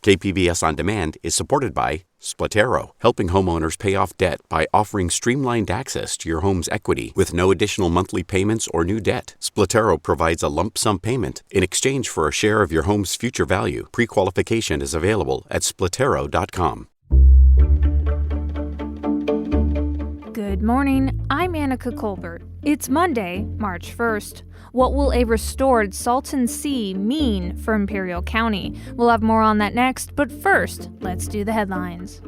KPBS On Demand is supported by Splatero, helping homeowners pay off debt by offering streamlined access to your home's equity with no additional monthly payments or new debt. Splatero provides a lump sum payment in exchange for a share of your home's future value. Pre-qualification is available at splatero.com. Good morning, I'm Annika Colbert. It's Monday, March 1st. What will a restored Salton Sea mean for Imperial County? We'll have more on that next, but first, let's do the headlines.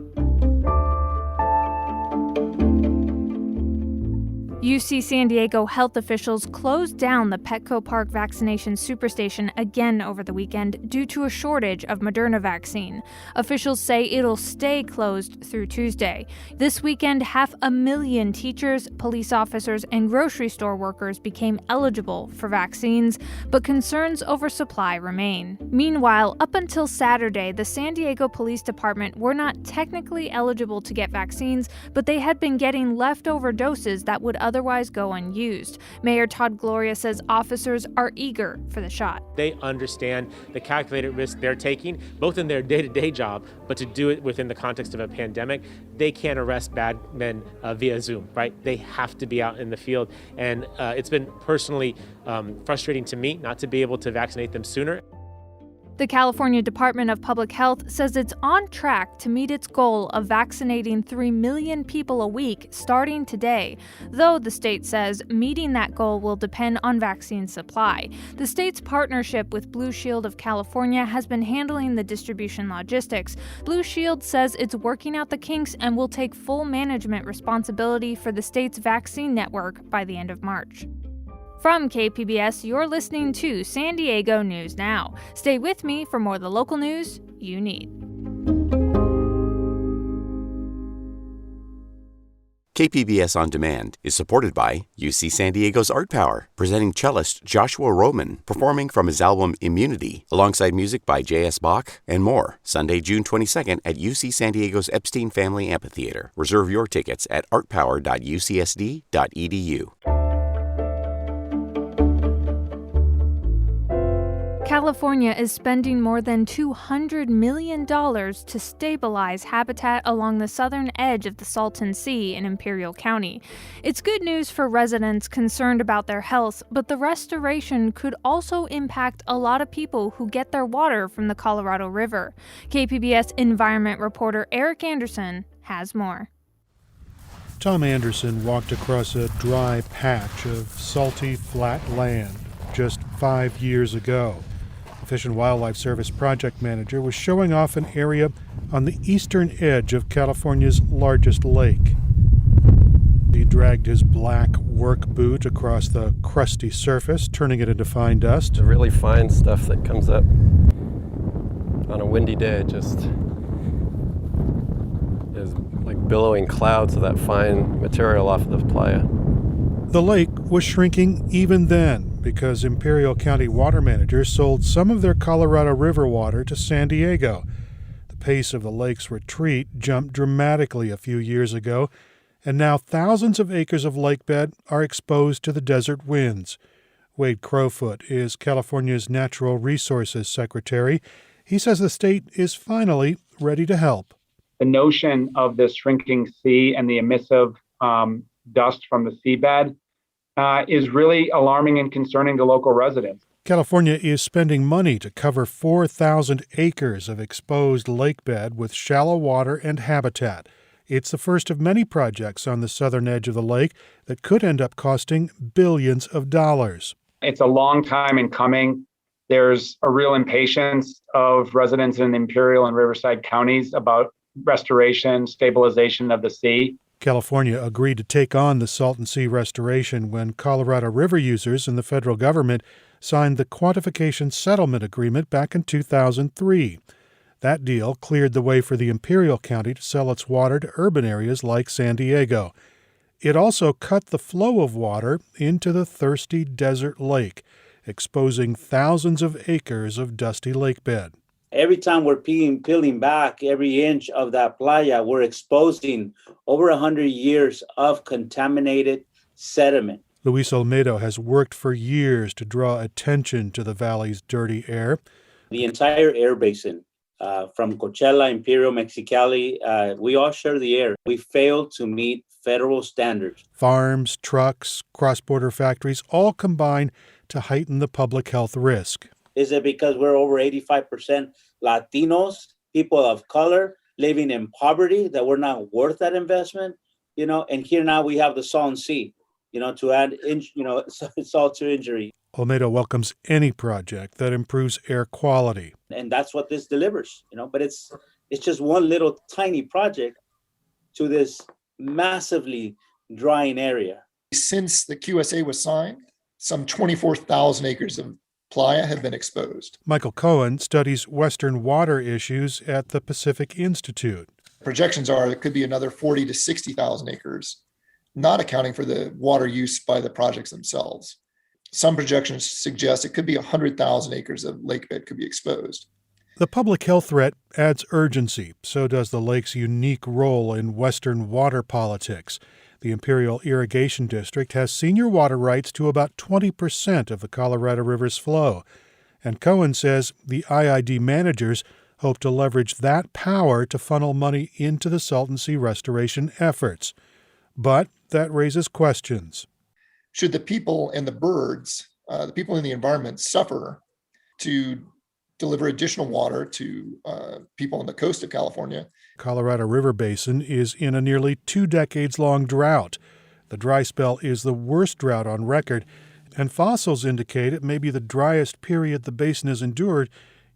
UC San Diego health officials closed down the Petco Park vaccination superstation again over the weekend due to a shortage of Moderna vaccine. Officials say it'll stay closed through Tuesday. This weekend, 500,000 teachers, police officers, and grocery store workers became eligible for vaccines, but concerns over supply remain. Meanwhile, up until Saturday, the San Diego Police Department were not technically eligible to get vaccines, but they had been getting leftover doses that would otherwise go unused. Mayor Todd Gloria says officers are eager for the shot. They understand the calculated risk they're taking, both in their day-to-day job, but to do it within the context of a pandemic, they can't arrest bad men via Zoom, right? They have to be out in the field. And it's been personally frustrating to me not to be able to vaccinate them sooner. The California Department of Public Health says it's on track to meet its goal of vaccinating 3 million people a week starting today, though the state says meeting that goal will depend on vaccine supply. The state's partnership with Blue Shield of California has been handling the distribution logistics. Blue Shield says it's working out the kinks and will take full management responsibility for the state's vaccine network by the end of March. From KPBS, you're listening to San Diego News Now. Stay with me for more of the local news you need. KPBS On Demand is supported by UC San Diego's Art Power, presenting cellist Joshua Roman, performing from his album Immunity, alongside music by J.S. Bach and more. Sunday, June 22nd at UC San Diego's Epstein Family Amphitheater. Reserve your tickets at artpower.ucsd.edu. California is spending more than $200 million to stabilize habitat along the southern edge of the Salton Sea in Imperial County. It's good news for residents concerned about their health, but the restoration could also impact a lot of people who get their water from the Colorado River. KPBS environment reporter Eric Anderson has more. Tom Anderson walked across a dry patch of salty, flat land just 5 years ago. Fish and Wildlife Service project manager was showing off an area on the eastern edge of California's largest lake. He dragged his black work boot across the crusty surface, turning it into fine dust. The really fine stuff that comes up on a windy day just is like billowing clouds of that fine material off of the playa. The lake was shrinking even then because Imperial County water managers sold some of their Colorado River water to San Diego. The pace of the lake's retreat jumped dramatically a few years ago, and now thousands of acres of lakebed are exposed to the desert winds. Wade Crowfoot is California's Natural Resources Secretary. He says the state is finally ready to help. The notion of the shrinking sea and the emissive dust from the seabed is really alarming and concerning to local residents. California is spending money to cover 4,000 acres of exposed lakebed with shallow water and habitat. It's the first of many projects on the southern edge of the lake that could end up costing billions of dollars. It's a long time in coming. There's a real impatience of residents in Imperial and Riverside counties about restoration, stabilization of the sea. California agreed to take on the Salton Sea restoration when Colorado River users and the federal government signed the Quantification Settlement Agreement back in 2003. That deal cleared the way for the Imperial County to sell its water to urban areas like San Diego. It also cut the flow of water into the thirsty desert lake, exposing thousands of acres of dusty lakebed. Every time we're peeling back every inch of that playa, we're exposing over 100 years of contaminated sediment. Luis Olmedo has worked for years to draw attention to the valley's dirty air. The entire air basin from Coachella, Imperial, Mexicali, we all share the air. We failed to meet federal standards. Farms, trucks, cross-border factories all combine to heighten the public health risk. Is it because we're over 85% Latinos, people of color, living in poverty, that we're not worth that investment? And here now we have the Salton Sea, to add, salt to injury. Olmedo welcomes any project that improves air quality. And that's what this delivers, but it's just one little tiny project to this massively drying area. Since the QSA was signed, some 24,000 acres of playa have been exposed. Michael Cohen studies Western water issues at the Pacific Institute. Projections are it could be another 40 to 60,000 acres, not accounting for the water use by the projects themselves. Some projections suggest it could be 100,000 acres of lake bed could be exposed. The public health threat adds urgency. So does the lake's unique role in Western water politics. The Imperial Irrigation District has senior water rights to about 20% of the Colorado River's flow. And Cohen says the IID managers hope to leverage that power to funnel money into the Salton Sea restoration efforts. But that raises questions. Should the people and the birds, the people in the environment, suffer to deliver additional water to people on the coast of California? Colorado River Basin is in a nearly 2 decades-long drought. The dry spell is the worst drought on record, and fossils indicate it may be the driest period the basin has endured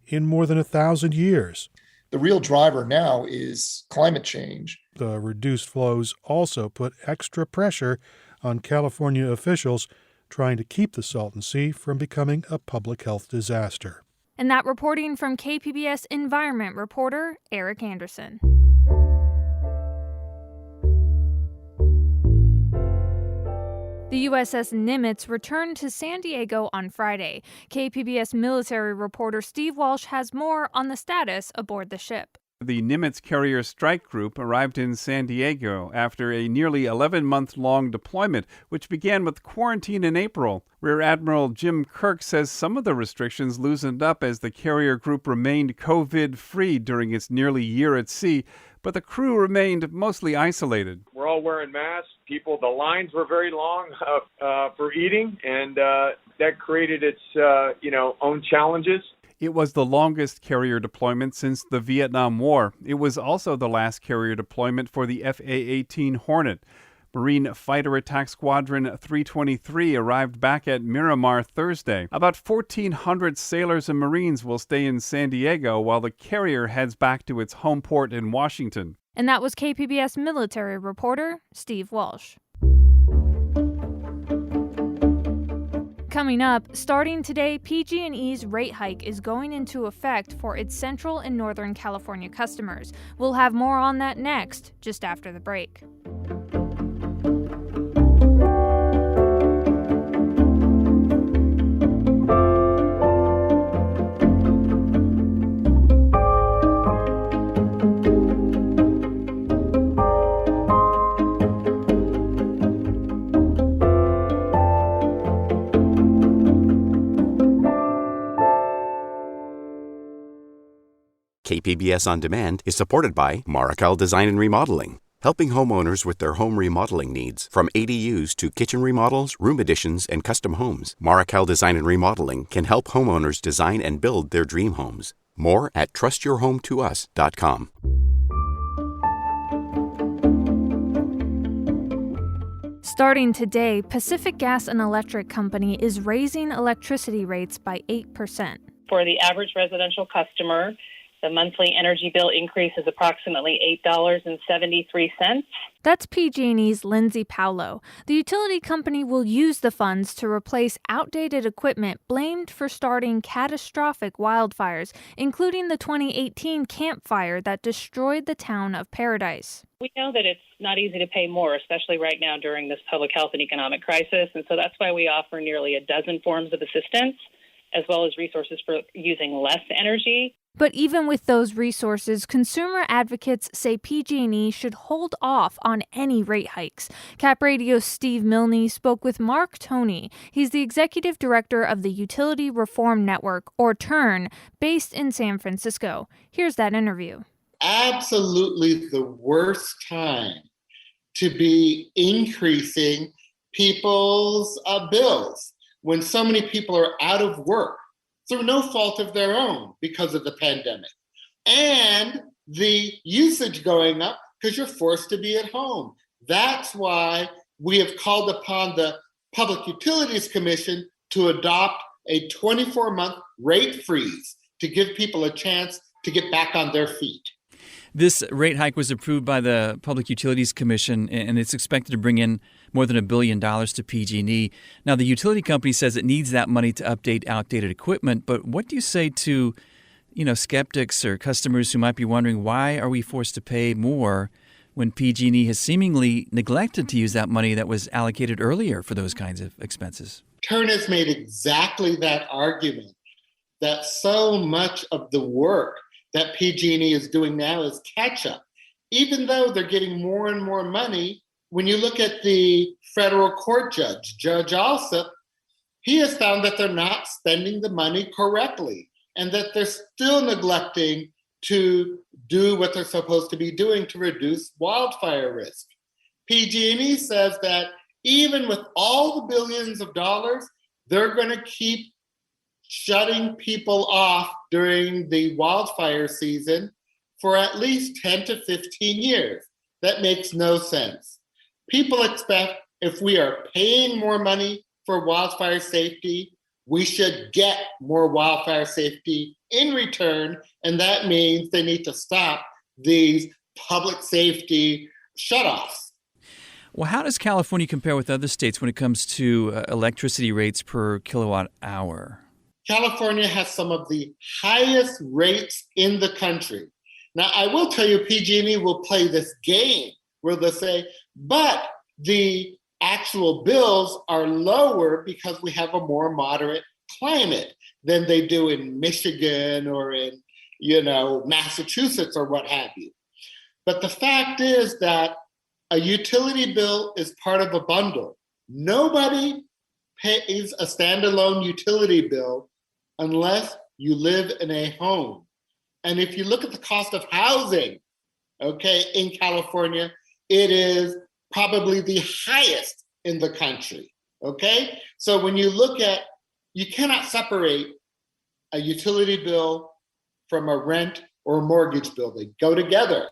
in more than 1,000 years. The real driver now is climate change. The reduced flows also put extra pressure on California officials trying to keep the Salton Sea from becoming a public health disaster. And that reporting from KPBS environment reporter Eric Anderson. The USS Nimitz returned to San Diego on Friday. KPBS military reporter Steve Walsh has more on the status aboard the ship. The Nimitz Carrier Strike Group arrived in San Diego after a nearly 11-month-long deployment, which began with quarantine in April. Rear Admiral Jim Kirk says some of the restrictions loosened up as the carrier group remained COVID-free during its nearly year at sea, but the crew remained mostly isolated. We're all wearing masks. The lines were very long for eating, and that created its, own challenges. It was the longest carrier deployment since the Vietnam War. It was also the last carrier deployment for the FA-18 Hornet. Marine Fighter Attack Squadron 323 arrived back at Miramar Thursday. About 1,400 sailors and Marines will stay in San Diego while the carrier heads back to its home port in Washington. And that was KPBS military reporter Steve Walsh. Coming up, starting today, PG&E's rate hike is going into effect for its Central and Northern California customers. We'll have more on that next, just after the break. KPBS On Demand is supported by Marrocale Design and Remodeling, helping homeowners with their home remodeling needs. From ADUs to kitchen remodels, room additions, and custom homes, Marrocale Design and Remodeling can help homeowners design and build their dream homes. More at trustyourhometous.com. Starting today, Pacific Gas and Electric Company is raising electricity rates by 8%. For the average residential customer, the monthly energy bill increase is approximately $8.73. That's PG&E's Lindsay Paulo. The utility company will use the funds to replace outdated equipment blamed for starting catastrophic wildfires, including the 2018 Camp Fire that destroyed the town of Paradise. We know that it's not easy to pay more, especially right now during this public health and economic crisis, and so that's why we offer nearly a dozen forms of assistance, as well as resources for using less energy. But even with those resources, consumer advocates say PG&E should hold off on any rate hikes. Cap Radio's Steve Milne spoke with Mark Toney. He's the executive director of the Utility Reform Network, or TURN, based in San Francisco. Here's that interview. Absolutely the worst time to be increasing people's bills when so many people are out of work through no fault of their own because of the pandemic. And the usage going up because you're forced to be at home. That's why we have called upon the Public Utilities Commission to adopt a 24-month rate freeze to give people a chance to get back on their feet. This rate hike was approved by the Public Utilities Commission, and it's expected to bring in more than $1 billion to PG&E. Now, the utility company says it needs that money to update outdated equipment, but what do you say to, skeptics or customers who might be wondering, why are we forced to pay more when PG&E has seemingly neglected to use that money that was allocated earlier for those kinds of expenses? TURN has made exactly that argument, that so much of the work that PG&E is doing now is catch-up. Even though they're getting more and more money, when you look at the federal court judge, Judge Alsup, he has found that they're not spending the money correctly and that they're still neglecting to do what they're supposed to be doing to reduce wildfire risk. PG&E says that even with all the billions of dollars, they're going to keep shutting people off during the wildfire season for at least 10 to 15 years. That makes no sense. People expect if we are paying more money for wildfire safety, we should get more wildfire safety in return, and that means they need to stop these public safety shutoffs. Well, how does California compare with other states when it comes to electricity rates per kilowatt hour? California has some of the highest rates in the country. Now, I will tell you, PG&E will play this game where they'll say, but the actual bills are lower because we have a more moderate climate than they do in Michigan or in, Massachusetts or what have you. But the fact is that a utility bill is part of a bundle. Nobody pays a standalone utility bill unless you live in a home. And if you look at the cost of housing, in California, it is probably the highest in the country, So when you look at, you cannot separate a utility bill from a rent or a mortgage bill. They go together,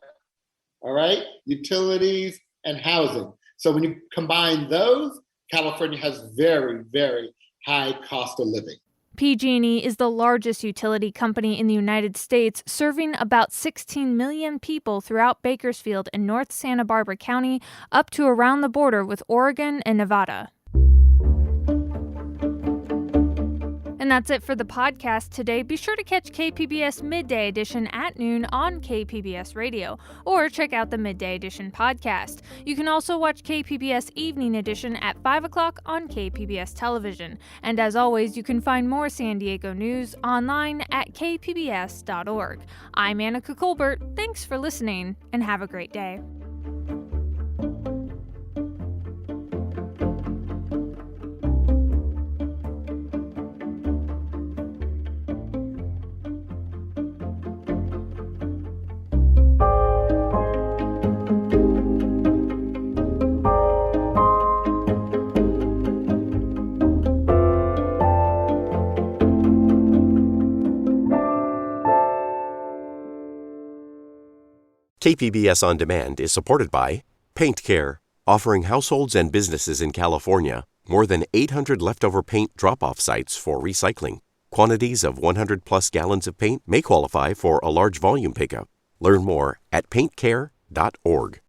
all right? Utilities and housing. So when you combine those, California has very, very high cost of living. PG&E is the largest utility company in the United States, serving about 16 million people throughout Bakersfield and North Santa Barbara County, up to around the border with Oregon and Nevada. And that's it for the podcast today. Be sure to catch KPBS Midday Edition at noon on KPBS Radio, or check out the Midday Edition podcast. You can also watch KPBS Evening Edition at 5 o'clock on KPBS Television. And as always, you can find more San Diego news online at kpbs.org. I'm Annika Colbert. Thanks for listening, and have a great day. KPBS On Demand is supported by Paint Care, offering households and businesses in California more than 800 leftover paint drop-off sites for recycling. Quantities of 100-plus gallons of paint may qualify for a large volume pickup. Learn more at paintcare.org.